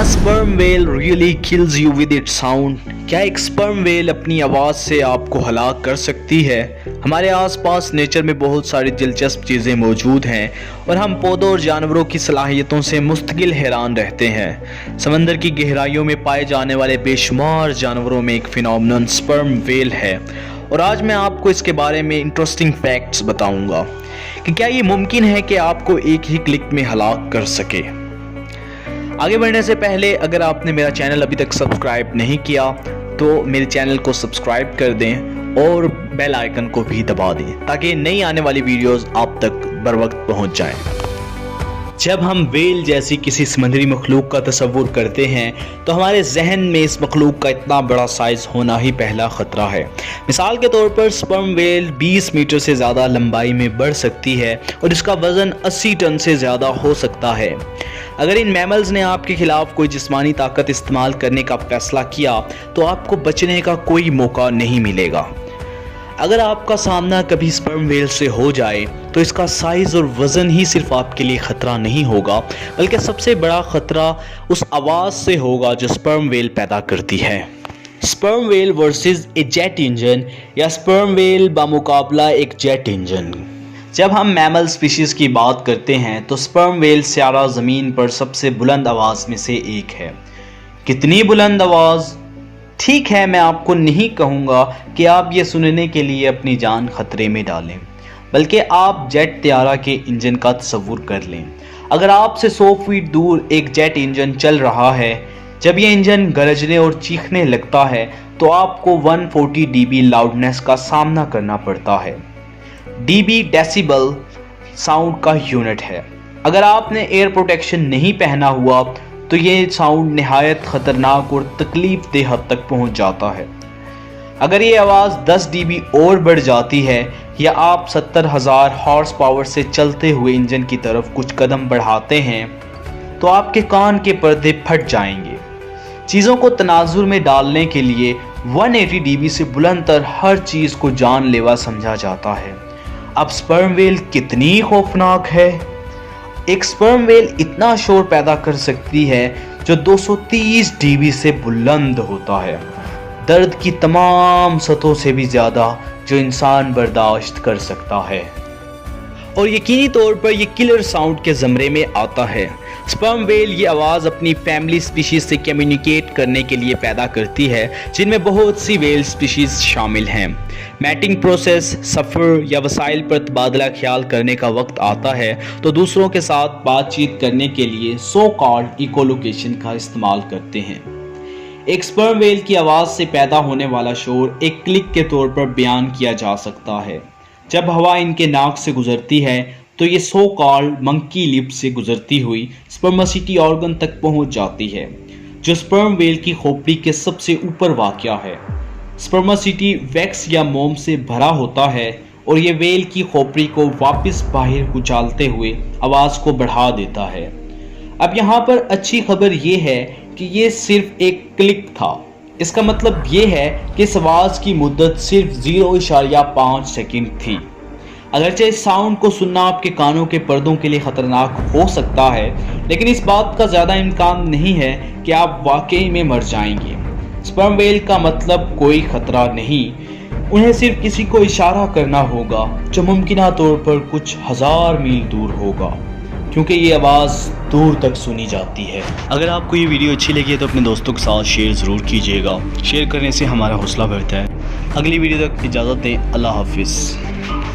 Sperm whale really kills you with its sound? क्या एक sperm whale अपनी आवाज़ से आपको हलाक कर सकती है? हमारे आसपास नेचर में बहुत सारी दिलचस्प चीज़ें मौजूद हैं और हम पौधों और जानवरों की सलाहियतों से मुस्तकिल हैरान रहते हैं। समंदर की गहराइयों में पाए जाने वाले बेशुमार जानवरों में एक फिनोमेनन स्पर्म व्हेल है और आज मैं आपको इसके बारे में इंटरेस्टिंग फैक्ट्स बताऊंगा कि क्या ये मुमकिन है कि आपको एक ही क्लिक में हलाक कर सके। आगे बढ़ने से पहले अगर आपने मेरा चैनल अभी तक सब्सक्राइब नहीं किया तो मेरे चैनल को सब्सक्राइब कर दें और बेल आइकन को भी दबा दें ताकि नई आने वाली वीडियोस आप तक बर वक्त पहुंच जाएं। जब हम व्हेल जैसी किसी समुद्री मखलूक का तस्वुर करते हैं तो हमारे जहन में इस मखलूक का इतना बड़ा साइज़ होना ही पहला ख़तरा है। मिसाल के तौर पर स्पर्म व्हेल 20 मीटर से ज़्यादा लंबाई में बढ़ सकती है और इसका वज़न 80 टन से ज़्यादा हो सकता है। अगर इन मैमल्स ने आपके खिलाफ कोई जिस्मानी ताकत इस्तेमाल करने का फैसला किया तो आपको बचने का कोई मौका नहीं मिलेगा। अगर आपका सामना कभी स्पर्म व्हेल से हो जाए तो इसका साइज़ और वज़न ही सिर्फ आपके लिए ख़तरा नहीं होगा, बल्कि सबसे बड़ा ख़तरा उस आवाज़ से होगा जो स्पर्म व्हेल पैदा करती है। Sperm whale versus A jet engine या स्पर्म व्हेल बामुकाबला एक जेट इंजन। जब हम मैमल स्पीशीज़ की बात करते हैं तो स्पर्म व्हेल स्यारा ज़मीन पर सबसे बुलंद आवाज़ में से एक है। कितनी बुलंद आवाज़? ठीक है, मैं आपको नहीं कहूँगा कि आप ये सुनने के लिए अपनी जान खतरे में डालें, बल्कि आप जेट त्यारा के इंजन का तस्वुर कर लें। अगर आपसे 100 फीट दूर एक जेट इंजन चल रहा है, जब ये इंजन गरजने और चीखने लगता है तो आपको 140 dB लाउडनेस का सामना करना पड़ता है। dB डेसिबल साउंड का यूनिट है। अगर आपने एयर प्रोटेक्शन नहीं पहना हुआ तो ये साउंड निहायत ख़तरनाक और तकलीफ देह हद तक पहुंच जाता है। अगर ये आवाज़ 10 dB और बढ़ जाती है या आप 70,000 हॉर्स पावर से चलते हुए इंजन की तरफ कुछ कदम बढ़ाते हैं तो आपके कान के पर्दे फट जाएंगे। चीज़ों को तनाजुर में डालने के लिए 180 dB से बुलंदतर हर चीज़ को जानलेवा समझा जाता है। अब स्पर्म व्हेल कितनी खौफनाक है। एक स्पर्म व्हेल इतना शोर पैदा कर सकती है जो 230 dB से बुलंद होता है, दर्द की तमाम सतहों से भी ज़्यादा जो इंसान बर्दाश्त कर सकता है, और यकीनी तौर पर यह किलर साउंड के ज़मरे में आता है। स्पर्म व्हेल ये आवाज़ अपनी फैमिली स्पीशीज़ से कम्युनिकेट करने के लिए पैदा करती है, जिनमें बहुत सी व्हेल स्पीशीज़ शामिल हैं। मैटिंग प्रोसेस, सफ़र या वसाइल पर तबादला ख्याल करने का वक्त आता है तो दूसरों के साथ बातचीत करने के लिए सो कॉल्ड इकोलोकेशन का इस्तेमाल करते हैं। एक स्पर्म व्हेल की आवाज़ से पैदा होने वाला शोर एक क्लिक के तौर पर बयान किया जा सकता है। जब हवा इनके नाक से गुजरती है तो ये सो कॉल्ड मंकी लिप से गुजरती हुई स्पर्मेसिटी ऑर्गन तक पहुंच जाती है, जो स्पर्म व्हेल की खोपड़ी के सबसे ऊपर वाक़या है। स्पर्मेसिटी वैक्स या मोम से भरा होता है और ये व्हेल की खोपड़ी को वापस बाहर उछालते हुए आवाज़ को बढ़ा देता है। अब यहाँ पर अच्छी खबर ये है कि ये सिर्फ एक क्लिक था। इसका मतलब ये है कि इस आवाज़ की मुद्दत सिर्फ 0.5 सेकंड थी। अगरचे इस साउंड को सुनना आपके कानों के पर्दों के लिए ख़तरनाक हो सकता है, लेकिन इस बात का ज़्यादा इम्कान नहीं है कि आप वाकई में मर जाएंगे। स्पर्म व्हेल का मतलब कोई ख़तरा नहीं, उन्हें सिर्फ किसी को इशारा करना होगा जो मुमकिना तौर पर कुछ 1000 मील दूर होगा, क्योंकि ये आवाज़ दूर तक सुनी जाती है। अगर आपको ये वीडियो अच्छी लगी तो अपने दोस्तों के साथ शेयर ज़रूर कीजिएगा। शेयर करने से हमारा हौसला बढ़ता है। अगली वीडियो तक इजाज़त दें। अल्लाह हाफिज़।